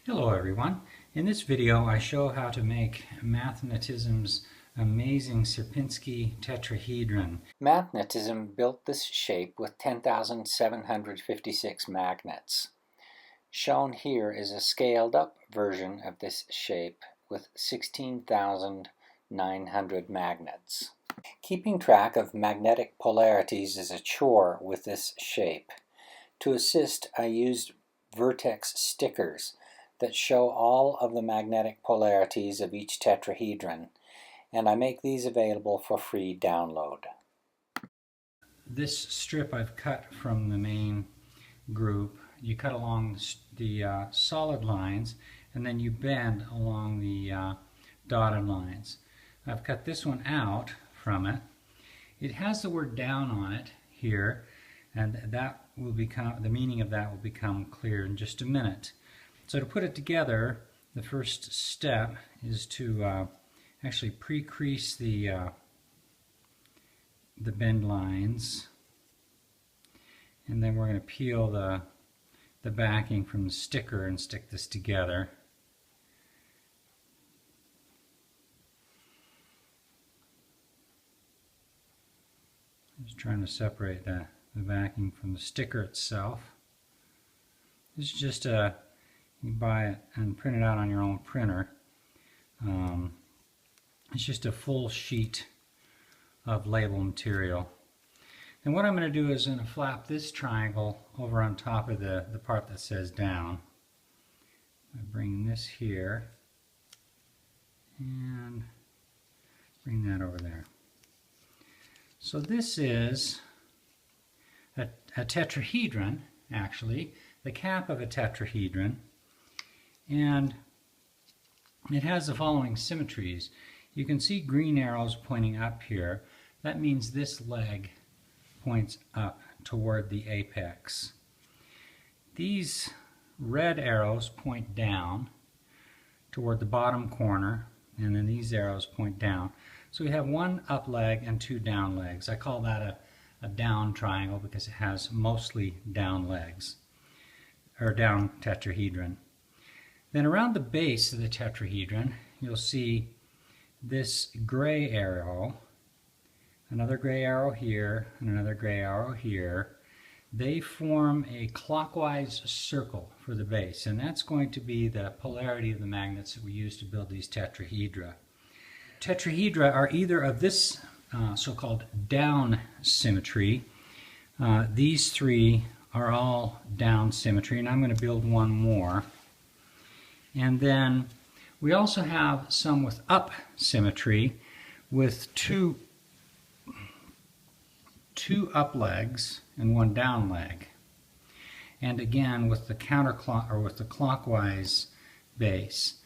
Hello everyone. In this video I show how to make Mathnetism's amazing Sierpinski tetrahedron. Mathnetism built this shape with 10,756 magnets. Shown here is a scaled up version of this shape with 16,900 magnets. Keeping track of magnetic polarities is a chore with this shape. To assist, I used Vertex stickers that show all of the magnetic polarities of each tetrahedron, and I make these available for free download. This strip I've cut from the main group. You cut along the solid lines and then you bend along the dotted lines. I've cut this one out from it. It has the word down on it here, and that will become, the meaning of that will become clear in just a minute. So to put it together, the first step is to actually pre-crease the bend lines, and then we're going to peel the backing from the sticker and stick this together. Just trying to separate the backing from the sticker itself. This is just you buy it and print it out on your own printer. It's just a full sheet of label material. And what I'm going to do is I'm going to flap this triangle over on top of the part that says down. I bring this here and bring that over there. So this is a tetrahedron, actually, the cap of a tetrahedron, and it has the following symmetries. You can see green arrows pointing up here. That means this leg points up toward the apex. These red arrows point down toward the bottom corner, and then these arrows point down. So we have one up leg and two down legs. I call that a down triangle because it has mostly down legs, or down tetrahedron. Then around the base of the tetrahedron, you'll see this gray arrow, another gray arrow here, and another gray arrow here. They form a clockwise circle for the base, and that's going to be the polarity of the magnets that we use to build these tetrahedra. Tetrahedra are either of this so-called down symmetry. These three are all down symmetry, and I'm going to build one more. And then we also have some with up symmetry with two up legs and one down leg. And again with the with the clockwise base.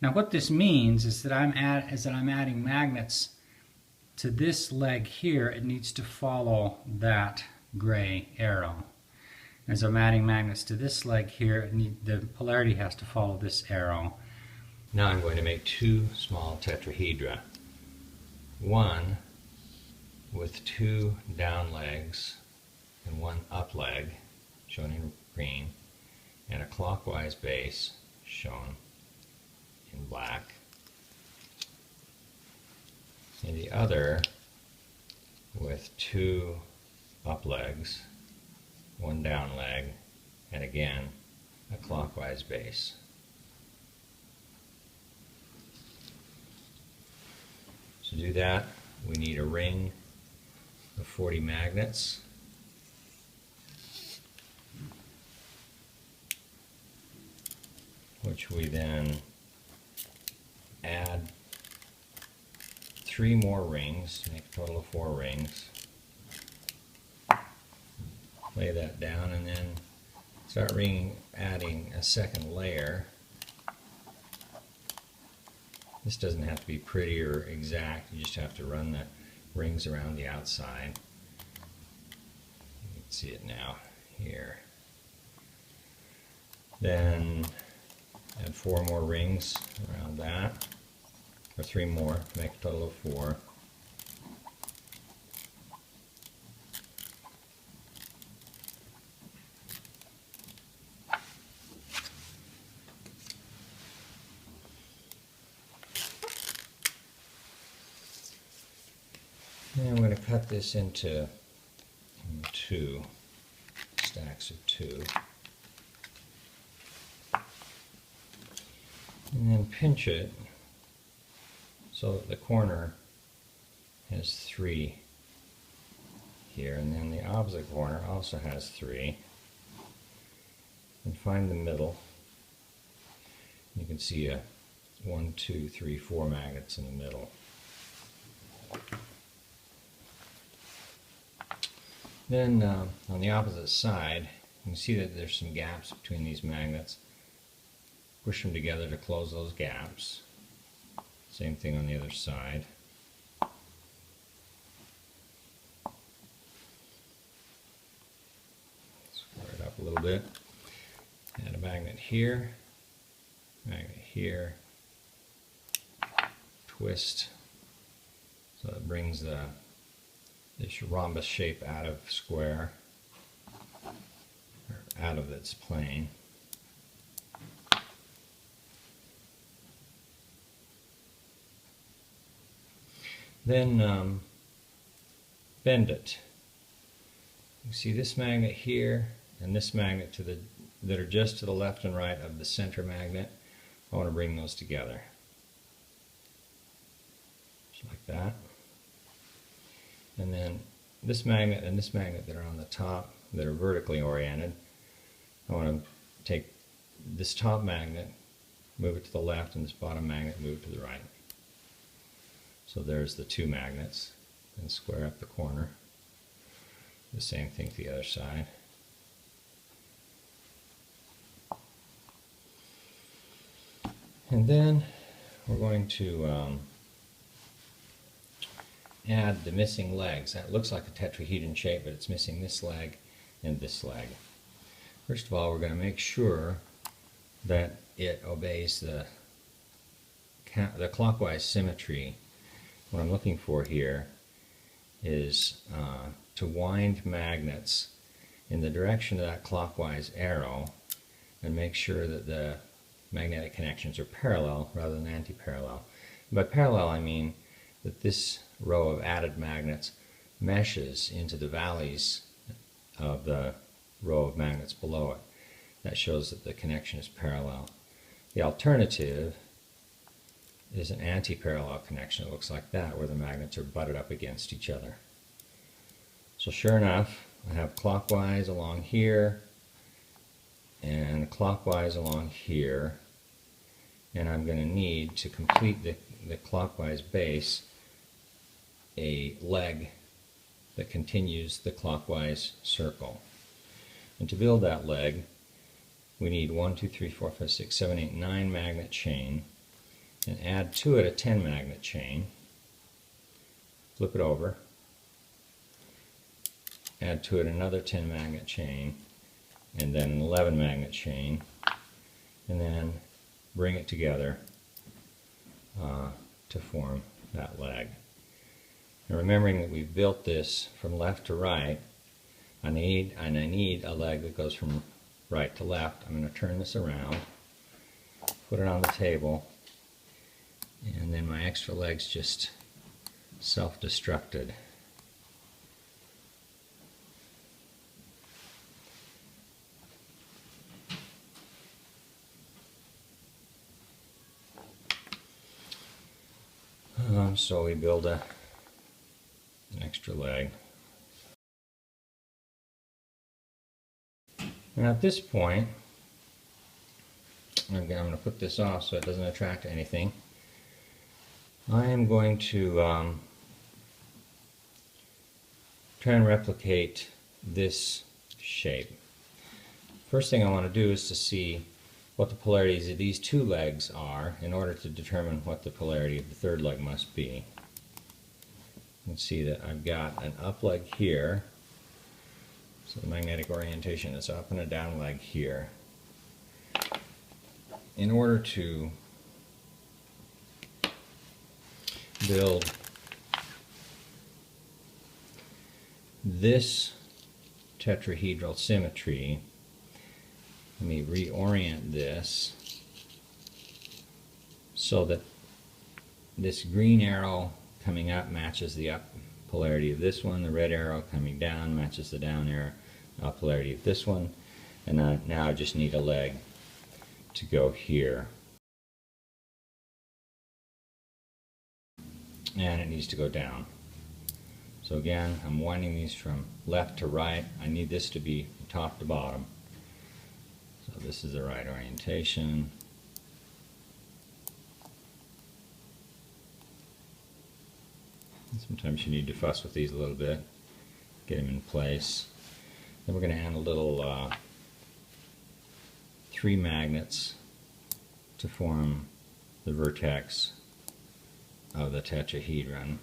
Now what this means is that I'm adding magnets to this leg here. It needs to follow that gray arrow. As I'm adding magnets to this leg here, the polarity has to follow this arrow. Now I'm going to make two small tetrahedra. One with two down legs and one up leg, shown in green, and a clockwise base, shown in black. And the other with two up legs, one down leg, and again a clockwise base. To do that, we need a ring of 40 magnets. Which we then add 3 more rings to make a total of 4 rings. Lay that down and then start adding a second layer. This doesn't have to be pretty or exact, you just have to run the rings around the outside. You can see it now here. Then add 4 more rings around that, or 3 more, make a total of 4. cut this into two stacks of two. And then pinch it so that the corner has 3 here, and then the opposite corner also has 3. And find the middle. You can see a 1, 2, 3, 4 magnets in the middle. Then on the opposite side, you can see that there's some gaps between these magnets. Push them together to close those gaps. Same thing on the other side. Square it up a little bit. Add a magnet here, twist, so it brings this rhombus shape out of square, or out of its plane. Then bend it. You see this magnet here and this magnet that are just to the left and right of the center magnet. I want to bring those together. Just like that. And then this magnet and this magnet that are on the top, that are vertically oriented, I want to take this top magnet, move it to the left, and this bottom magnet, move it to the right. So there's the 2 magnets, and square up the corner. The same thing to the other side. And then we're going to add the missing legs. That looks like a tetrahedron shape, but it's missing this leg and this leg. First of all, we're going to make sure that it obeys the clockwise symmetry. What I'm looking for here is to wind magnets in the direction of that clockwise arrow and make sure that the magnetic connections are parallel rather than anti-parallel. By parallel I mean that this row of added magnets meshes into the valleys of the row of magnets below it. That shows that the connection is parallel. The alternative is an anti-parallel connection. It looks like that, where the magnets are butted up against each other. So sure enough, I have clockwise along here and clockwise along here, and I'm going to need to complete the clockwise base a leg that continues the clockwise circle. And to build that leg, we need 1, 2, 3, 4, 5, 6, 7, 8, 9 magnet chain, and add to it a 10 magnet chain. Flip it over, add to it another 10 magnet chain, and then an 11 magnet chain, and then bring it together to form that leg. And remembering that we've built this from left to right, I need a leg that goes from right to left. I'm going to turn this around, put it on the table, and then my extra leg's just self-destructed. So we build an extra leg. And at this point, again, I'm going to put this off so it doesn't attract anything. I am going to try and replicate this shape. First thing I want to do is to see what the polarities of these 2 legs are in order to determine what the polarity of the 3rd leg must be. You can see that I've got an up leg here, so the magnetic orientation is up, and a down leg here. In order to build this tetrahedral symmetry, let me reorient this so that this green arrow coming up matches the up polarity of this one. The red arrow coming down matches the down arrow polarity of this one. And now I just need a leg to go here. And it needs to go down. So again, I'm winding these from left to right. I need this to be top to bottom. So this is the right orientation. Sometimes you need to fuss with these a little bit, get them in place. Then we're going to add a little 3 magnets to form the vertex of the tetrahedron.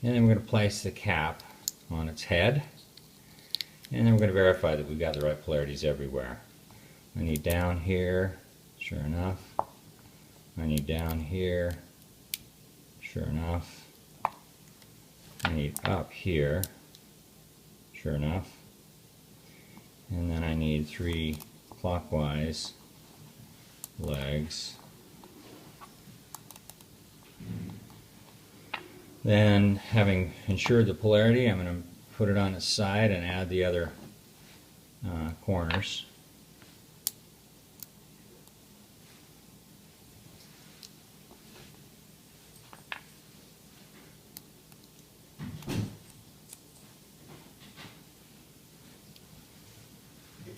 And then we're going to place the cap on its head. And then we're going to verify that we've got the right polarities everywhere. I need down here, sure enough. I need down here, sure enough. I need up here, sure enough. And then I need 3 clockwise legs. Then, having ensured the polarity, I'm going to put it on its side and add the other corners.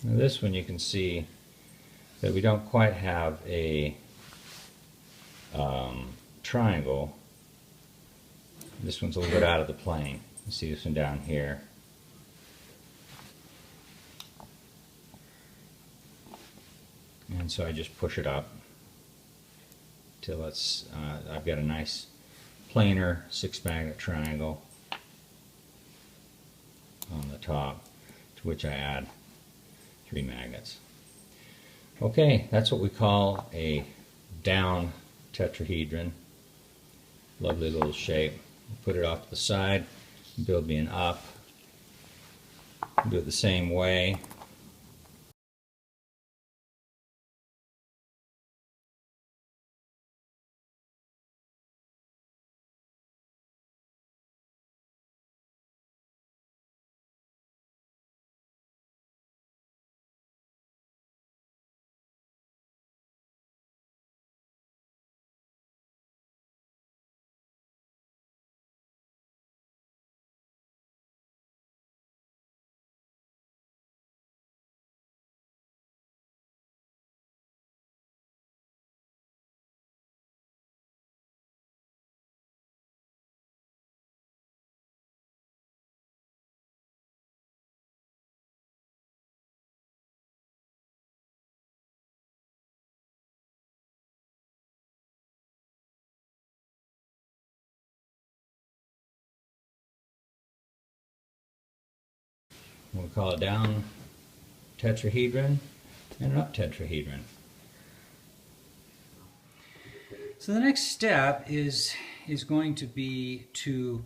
Now this one you can see that we don't quite have a triangle. This one's a little bit out of the plane. You see this one down here. And so I just push it up till it's, I've got a nice planar 6-magnet triangle on the top, to which I add 3 magnets. Okay, that's what we call a down tetrahedron. Lovely little shape. Put it off to the side, build me an up. Do it the same way. We'll call it down tetrahedron and an up tetrahedron. So the next step is going to be to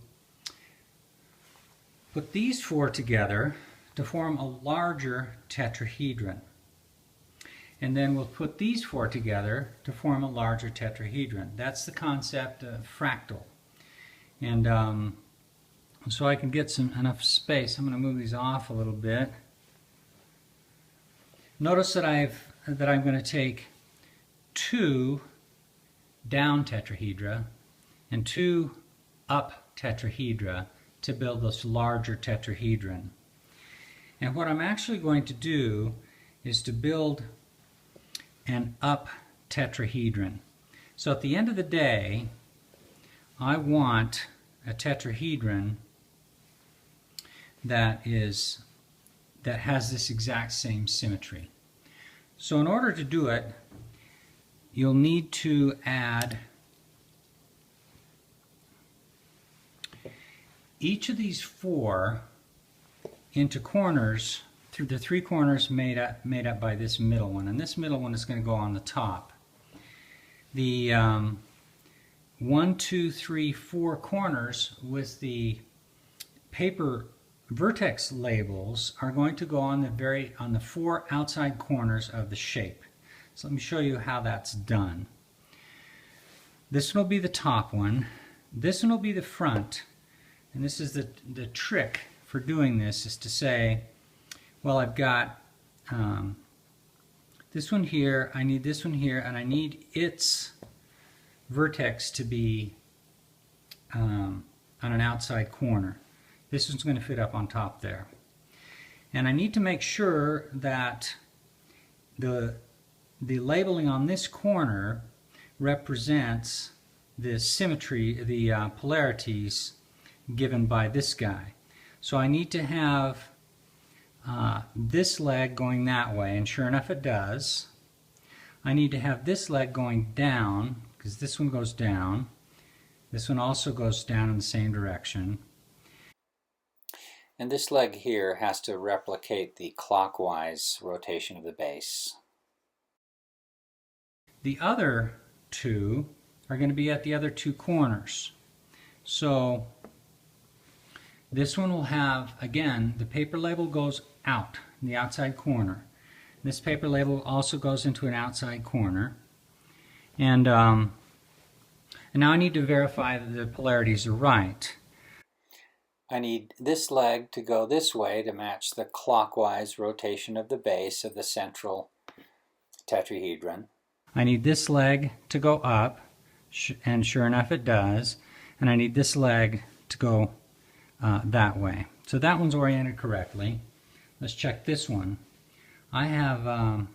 put these 4 together to form a larger tetrahedron. And then we'll put these 4 together to form a larger tetrahedron. That's the concept of fractal. And so I can get enough space. I'm going to move these off a little bit. Notice that I'm going to take 2 down tetrahedra and 2 up tetrahedra to build this larger tetrahedron. And what I'm actually going to do is to build an up tetrahedron. So at the end of the day, I want a tetrahedron that has this exact same symmetry. So in order to do it, you'll need to add each of these 4 into corners through the 3 corners made up by this middle one, and this middle one is going to go on the top. The 1, 2, 3, 4 corners with the paper vertex labels are going to go on the 4 outside corners of the shape. So let me show you how that's done. This one will be the top one, this one will be the front, and this is the trick for doing this, is to say, well, I've got this one here, I need this one here, and I need its vertex to be on an outside corner. This one's going to fit up on top there. And I need to make sure that the labeling on this corner represents the symmetry, the polarities given by this guy. So I need to have this leg going that way, and sure enough it does. I need to have this leg going down, because this one goes down. This one also goes down in the same direction. And this leg here has to replicate the clockwise rotation of the base. The other two are going to be at the other two corners. So this one will have, again, the paper label goes out in the outside corner. This paper label also goes into an outside corner. And now I need to verify that the polarities are right. I need this leg to go this way to match the clockwise rotation of the base of the central tetrahedron. I need this leg to go up, and sure enough it does. And I need this leg to go that way. So that one's oriented correctly. Let's check this one. I have,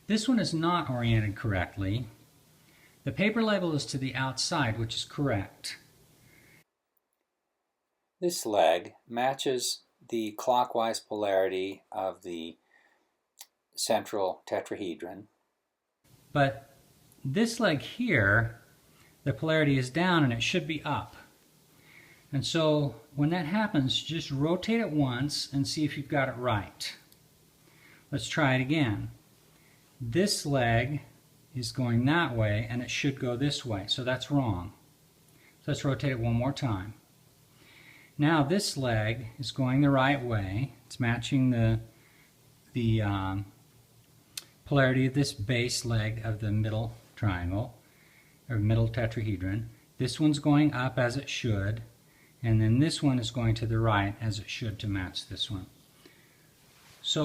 this one is not oriented correctly. The paper label is to the outside, which is correct. This leg matches the clockwise polarity of the central tetrahedron. But this leg here, the polarity is down and it should be up. And so when that happens, just rotate it once and see if you've got it right. Let's try it again. This leg is going that way and it should go this way, so that's wrong. So let's rotate it one more time. Now this leg is going the right way. It's matching the polarity of this base leg of the middle triangle, or middle tetrahedron. This one's going up as it should, and then this one is going to the right as it should to match this one. So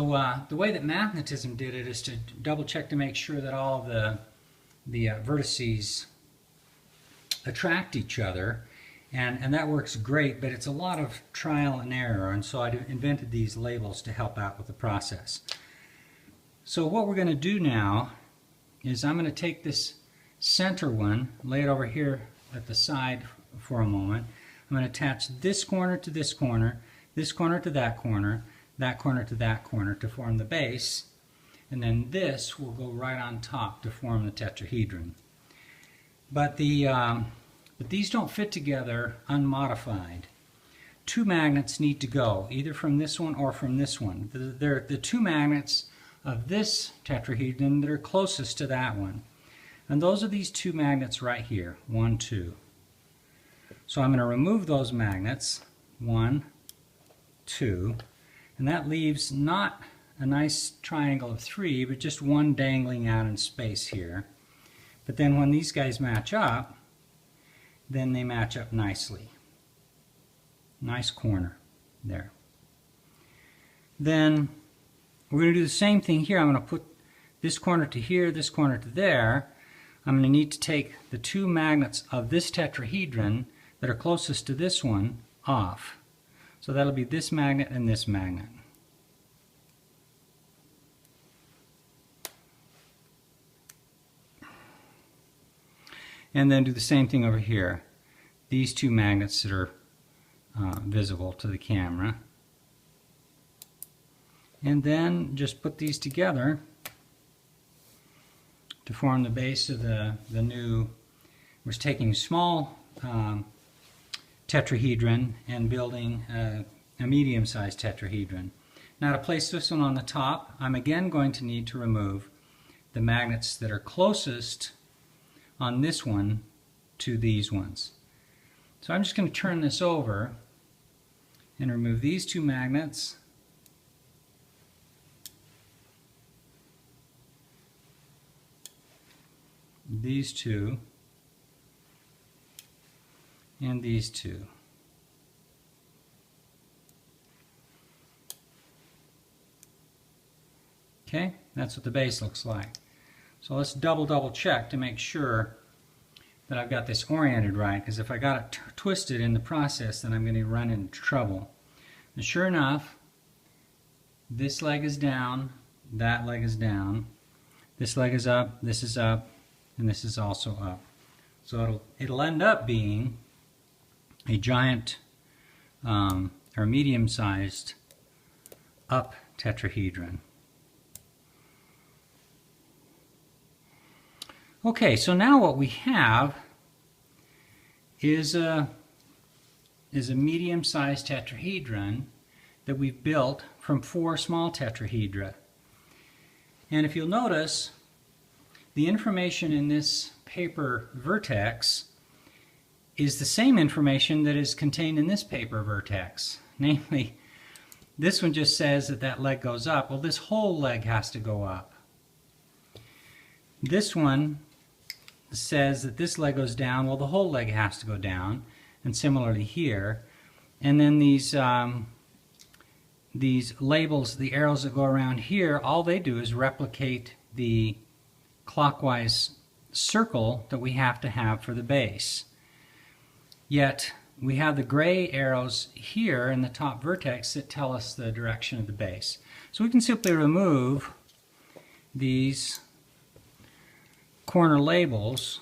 the way that Mathnetism did it is to double check to make sure that all of the vertices attract each other, and that works great, but it's a lot of trial and error, and so I invented these labels to help out with the process. So what we're going to do now is I'm going to take this center one, lay it over here at the side for a moment. I'm going to attach this corner to this corner to that corner to that corner to form the base, and then this will go right on top to form the tetrahedron. But these don't fit together unmodified. Two magnets need to go, either from this one or from this one. They're the two magnets of this tetrahedron that are closest to that one. And those are these two magnets right here, 1, 2. So I'm going to remove those magnets, 1, 2, and that leaves not a nice triangle of 3, but just one dangling out in space here. But then when these guys match up, then they match up nicely. Nice corner there. Then we're going to do the same thing here. I'm going to put this corner to here, this corner to there. I'm going to need to take the two magnets of this tetrahedron that are closest to this one off. So that'll be this magnet and this magnet. And then do the same thing over here. These two magnets that are visible to the camera. And then just put these together to form the base of the new. We're taking small tetrahedron and building a medium-sized tetrahedron. Now to place this one on the top, I'm again going to need to remove the magnets that are closest on this one to these ones. So I'm just going to turn this over and remove these two magnets. These two, and these two. Okay, that's what the base looks like. So let's double check to make sure that I've got this oriented right, because if I got it twisted in the process, then I'm going to run into trouble. And sure enough, this leg is down, that leg is down, this leg is up, and this is also up. So it'll end up being a giant or medium-sized up tetrahedron. Okay, so now what we have is a medium-sized tetrahedron that we've built from 4 small tetrahedra. And if you'll notice, the information in this paper Vertex is the same information that is contained in this paper Vertex. Namely, this one just says that that leg goes up. Well, this whole leg has to go up. This one says that this leg goes down. Well, the whole leg has to go down. And similarly here. And then these labels, the arrows that go around here, all they do is replicate the clockwise circle that we have to have for the base. Yet we have the gray arrows here in the top vertex that tell us the direction of the base. So we can simply remove these corner labels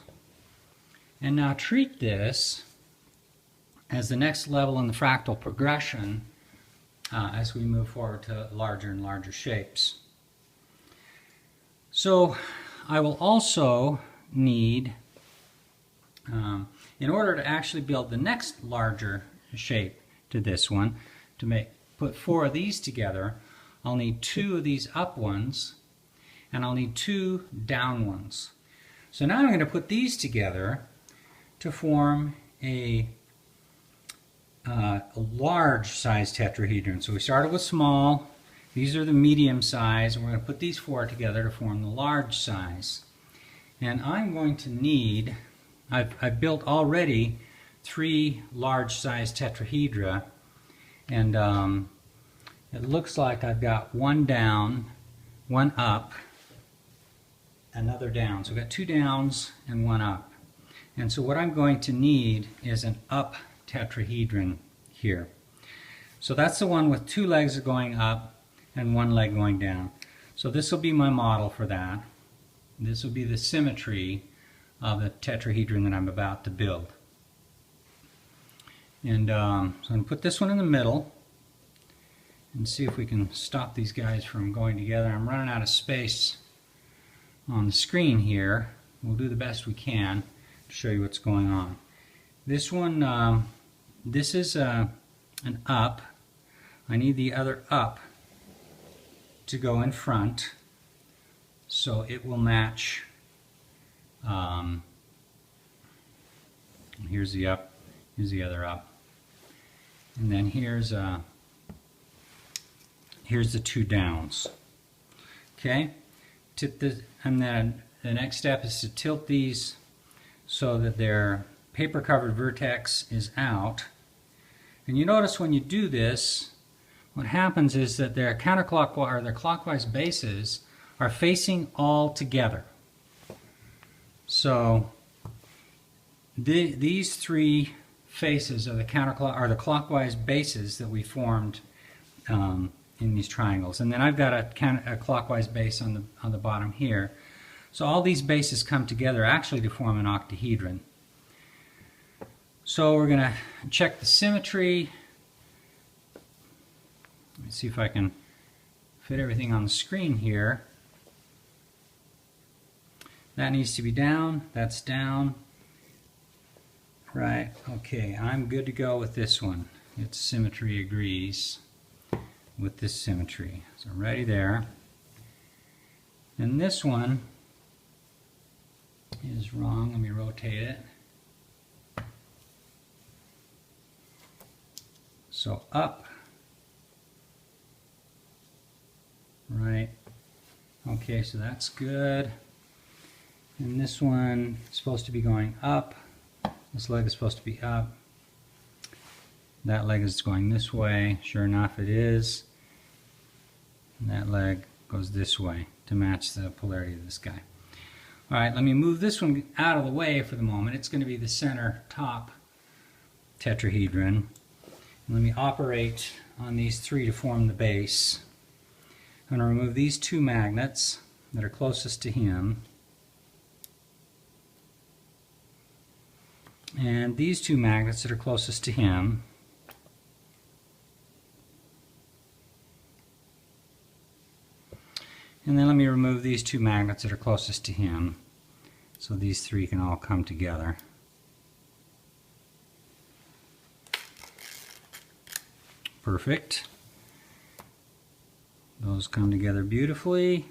and now treat this as the next level in the fractal progression as we move forward to larger and larger shapes. So I will also need, in order to actually build the next larger shape to this one, to put 4 of these together, I'll need 2 of these up ones and I'll need 2 down ones. So now I'm going to put these together to form a large size tetrahedron. So we started with small, these are the medium size, and we're going to put these 4 together to form the large size. And I'm going to need, I've built already 3 large size tetrahedra, and it looks like I've got 1 down, 1 up, another down. So we've got 2 downs and 1 up. And so what I'm going to need is an up tetrahedron here. So that's the one with 2 legs going up and 1 leg going down. So this will be my model for that. This will be the symmetry of the tetrahedron that I'm about to build. And so I'm going to put this one in the middle and see if we can stop these guys from going together. I'm running out of space on the screen here. We'll do the best we can to show you what's going on. This one, this is an up. I need the other up to go in front so it will match. Here's the up, here's the other up. And then here's the 2 downs. Okay? And then the next step is to tilt these so that their paper covered vertex is out. And you notice when you do this, what happens is that their counterclockwise or their clockwise bases are facing all together. So these 3 faces are the the clockwise bases that we formed in these triangles. And then I've got a clockwise base on the bottom here. So all these bases come together actually to form an octahedron. So we're going to check the symmetry. Let me see if I can fit everything on the screen here. That needs to be down. That's down. Right. Okay, I'm good to go with this one. Its symmetry agrees with this symmetry. So ready there. And this one is wrong. Let me rotate it. So up, right, okay, so that's good. And this one is supposed to be going up. This leg is supposed to be up. That leg is going this way. Sure enough, it is. And that leg goes this way to match the polarity of this guy. All right, let me move this one out of the way for the moment. It's going to be the center top tetrahedron. Let me operate on these three to form the base. I'm going to remove these two magnets that are closest to him. And these two magnets that are closest to him. And then let me remove these two magnets that are closest to him, so these three can all come together. Perfect. Those come together beautifully.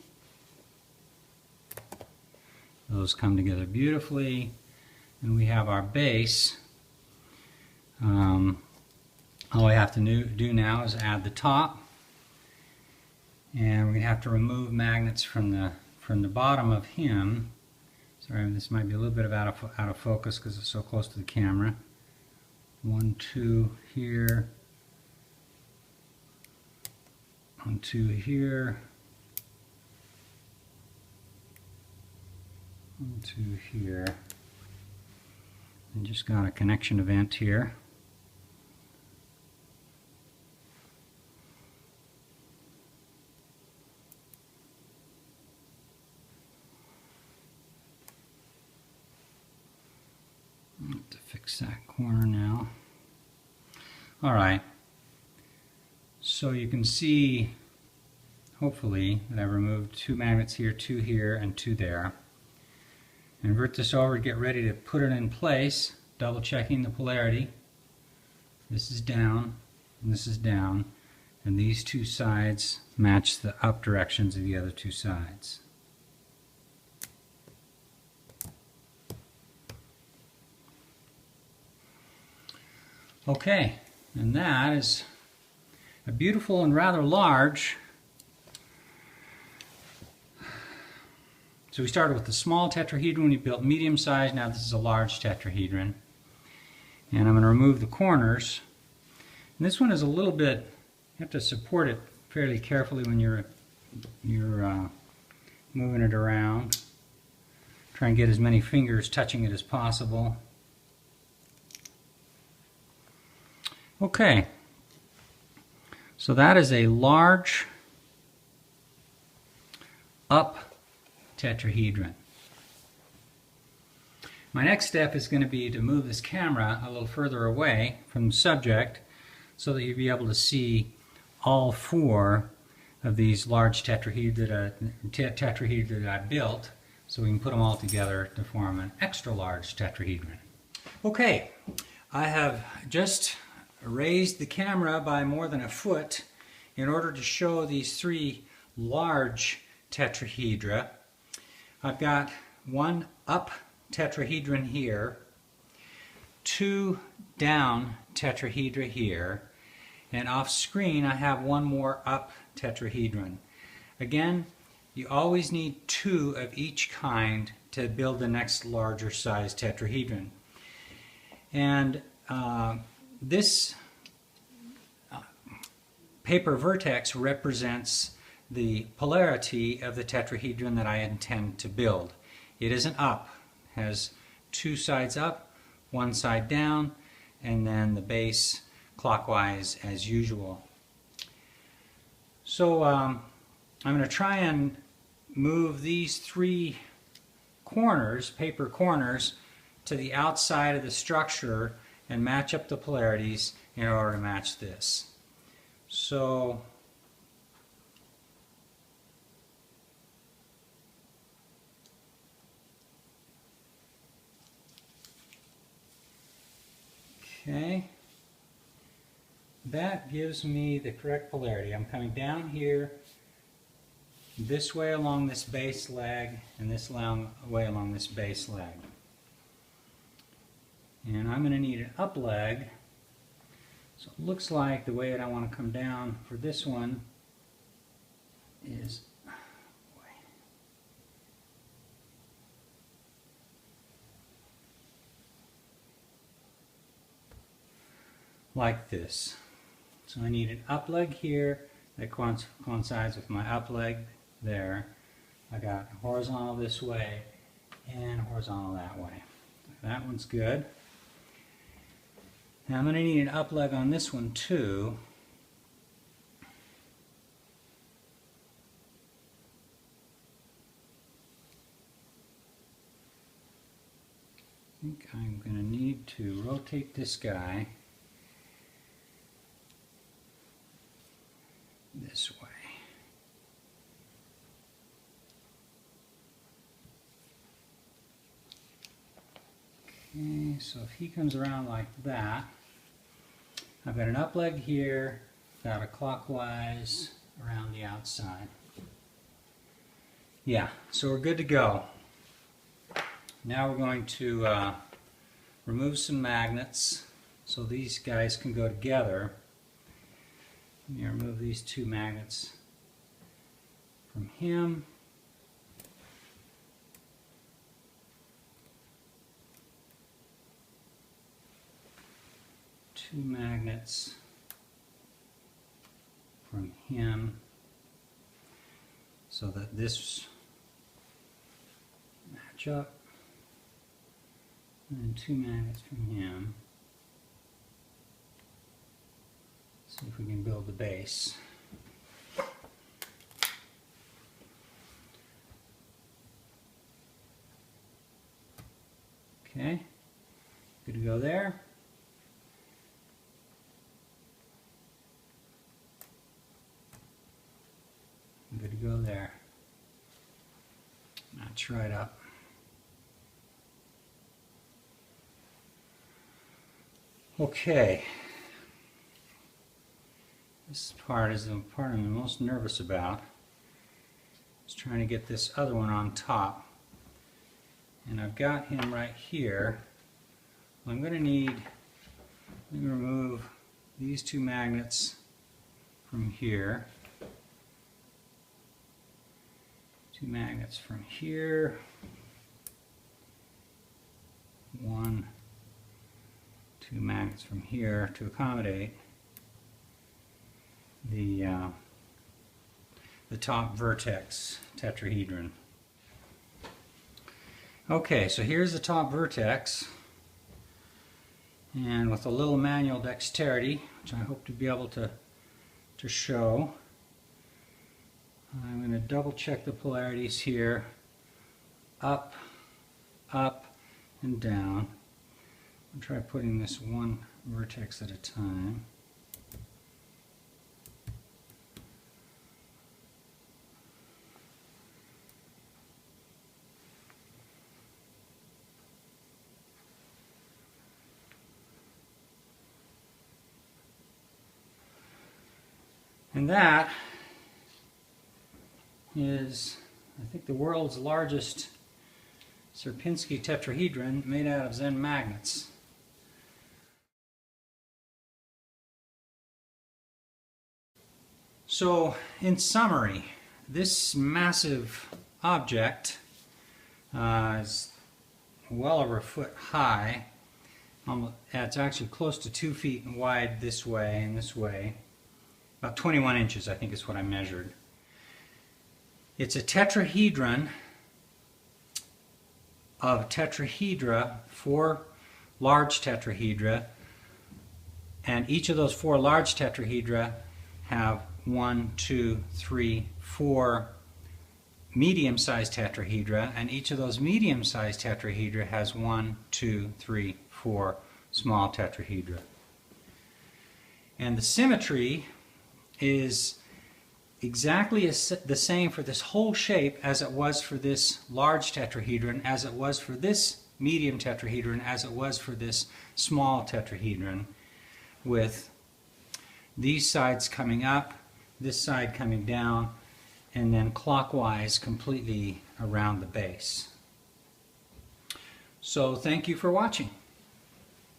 Those come together beautifully. And we have our base. All we have to do now is add the top. And we're going to have to remove magnets from the bottom of him. Sorry, this might be a little bit out of focus because it's so close to the camera. 1, 2 here. 1, 2 here. 1, 2 here. And just got a connection event here. I have to fix that corner now. All right. So you can see, hopefully, that I've removed two magnets here, two here, and two there. Invert this over, get ready to put it in place, double checking the polarity. This is down, and this is down, and these two sides match the up directions of the other two sides. Okay, and that is a beautiful and rather large. So we started with the small tetrahedron, we built medium size, now this is a large tetrahedron. And I'm going to remove the corners. And this one is a little bit, you have to support it fairly carefully when you're moving it around. Try and get as many fingers touching it as possible. Okay, so that is a large up tetrahedron. My next step is going to be to move this camera a little further away from the subject so that you'll be able to see all four of these large tetrahedra that I built, so we can put them all together to form an extra large tetrahedron. Okay, I have just raised the camera by more than a foot in order to show these three large tetrahedra. I've got one up tetrahedron here, two down tetrahedra here, and off screen I have one more up tetrahedron. Again, you always need two of each kind to build the next larger size tetrahedron. And this paper vertex represents the polarity of the tetrahedron that I intend to build. It is an up, has two sides up, one side down, and then the base clockwise as usual. So I'm going to try and move these three corners, paper corners, to the outside of the structure and match up the polarities in order to match this. So okay, that gives me the correct polarity. I'm coming down here this way along this base leg and this way along this base leg. And I'm going to need an up leg. So it looks like the way that I want to come down for this one is like this. So I need an up leg here that coincides with my up leg there. I got horizontal this way and horizontal that way. That one's good. Now I'm going to need an up leg on this one too. I think I'm going to need to rotate this guy this way. Okay, so if he comes around like that, I've got an up leg here, got a clockwise around the outside. Yeah, so we're good to go. Now we're going to remove some magnets so these guys can go together. Let me remove these two magnets from him. Two magnets from him so that this match up. And two magnets from him. See if we can build the base. Okay, good to go there. Good to go there. Match right up. Okay, this part is the part I'm the most nervous about. Just trying to get this other one on top. And I've got him right here. I'm going to need, let me remove these two magnets from here. Two magnets from here. Two magnets from here to accommodate the top vertex tetrahedron. Okay, so here's the top vertex, and with a little manual dexterity, which I hope to be able to show, I'm going to double check the polarities here, up, up, and down. I'll try putting this one vertex at a time. And that is, I think, the world's largest Sierpinski tetrahedron made out of Zen magnets. So, in summary, this massive object is well over a foot high. It's actually close to 2 feet wide this way and this way. About 21 inches, I think, is what I measured. It's a tetrahedron of tetrahedra, 4 large tetrahedra, and each of those 4 large tetrahedra have 1, 2, 3, 4 medium-sized tetrahedra, and each of those medium-sized tetrahedra has 1, 2, 3, 4 small tetrahedra. And the symmetry is exactly the same for this whole shape as it was for this large tetrahedron, as it was for this medium tetrahedron, as it was for this small tetrahedron, with these sides coming up, this side coming down, and then clockwise completely around the base. So thank you for watching.